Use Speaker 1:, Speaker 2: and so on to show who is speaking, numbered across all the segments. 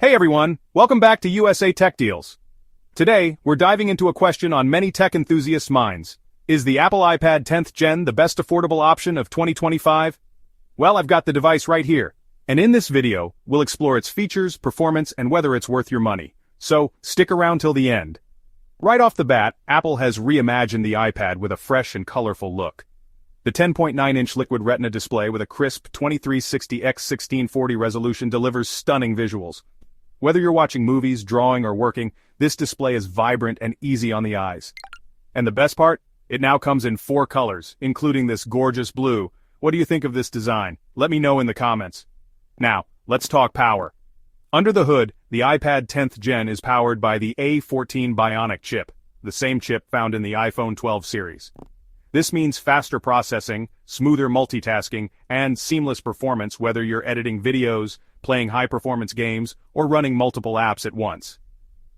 Speaker 1: Hey everyone, welcome back to USA Tech Deals. Today, we're diving into a question on many tech enthusiasts' minds. Is the Apple iPad 10th Gen the best affordable option of 2025? Well, I've got the device right here. And in this video, we'll explore its features, performance, and whether it's worth your money. So, stick around till the end. Right off the bat, Apple has reimagined the iPad with a fresh and colorful look. The 10.9-inch Liquid Retina display with a crisp 2360x1640 resolution delivers stunning visuals. Whether you're watching movies, drawing, or working, this display is vibrant and easy on the eyes. And the best part? It now comes in 4 colors, including this gorgeous blue. What do you think of this design? Let me know in the comments. Now, let's talk power. Under the hood, the iPad 10th Gen is powered by the A14 Bionic chip, the same chip found in the iPhone 12 series. This means faster processing, smoother multitasking, and seamless performance whether you're editing videos, playing high-performance games, or running multiple apps at once.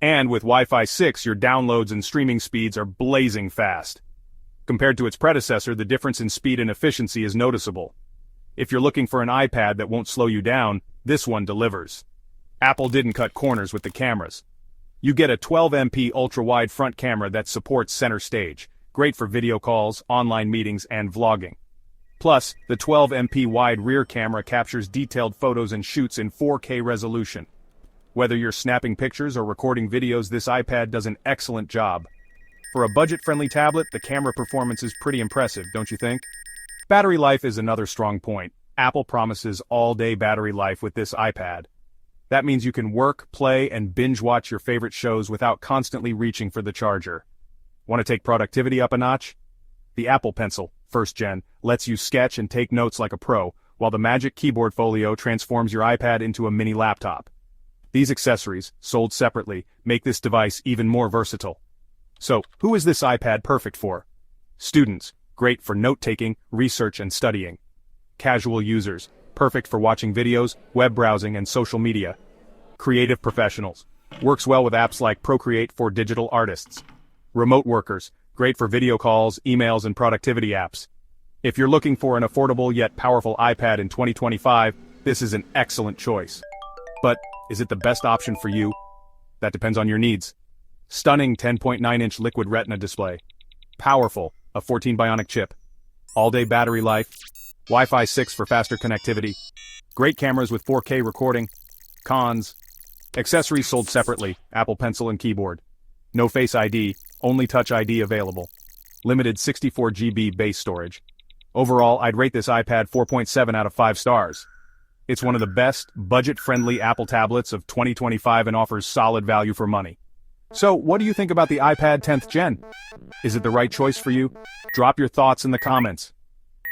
Speaker 1: And with Wi-Fi 6, your downloads and streaming speeds are blazing fast. Compared to its predecessor, the difference in speed and efficiency is noticeable. If you're looking for an iPad that won't slow you down, this one delivers. Apple didn't cut corners with the cameras. You get a 12MP ultra-wide front camera that supports center stage, great for video calls, online meetings, and vlogging. Plus, the 12MP wide rear camera captures detailed photos and shoots in 4K resolution. Whether you're snapping pictures or recording videos, this iPad does an excellent job. For a budget-friendly tablet, the camera performance is pretty impressive, don't you think? Battery life is another strong point. Apple promises all-day battery life with this iPad. That means you can work, play, and binge-watch your favorite shows without constantly reaching for the charger. Want to take productivity up a notch? The Apple Pencil, 1st Gen, lets you sketch and take notes like a pro, while the Magic Keyboard Folio transforms your iPad into a mini laptop. These accessories, sold separately, make this device even more versatile. So, who is this iPad perfect for? Students, great for note-taking, research, and studying. Casual users, perfect for watching videos, web browsing, and social media. Creative professionals, works well with apps like Procreate for digital artists. Remote workers, great for video calls, emails, and productivity apps. If you're looking for an affordable yet powerful iPad in 2025, this is an excellent choice. But, is it the best option for you? That depends on your needs. Stunning 10.9-inch Liquid Retina display. Powerful, A14 Bionic chip. All-day battery life. Wi-Fi 6 for faster connectivity. Great cameras with 4K recording. Cons. Accessories sold separately, Apple Pencil and keyboard. No Face ID, only Touch ID available. Limited 64 GB base storage. Overall, I'd rate this iPad 4.7 out of 5 stars. It's one of the best, budget-friendly Apple tablets of 2025 and offers solid value for money. So, what do you think about the iPad 10th Gen? Is it the right choice for you? Drop your thoughts in the comments.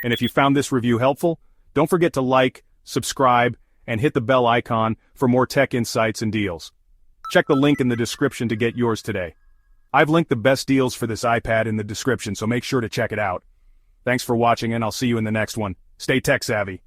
Speaker 1: And if you found this review helpful, don't forget to like, subscribe, and hit the bell icon for more tech insights and deals. Check the link in the description to get yours today. I've linked the best deals for this iPad in the description, so make sure to check it out. Thanks for watching, and I'll see you in the next one. Stay tech savvy.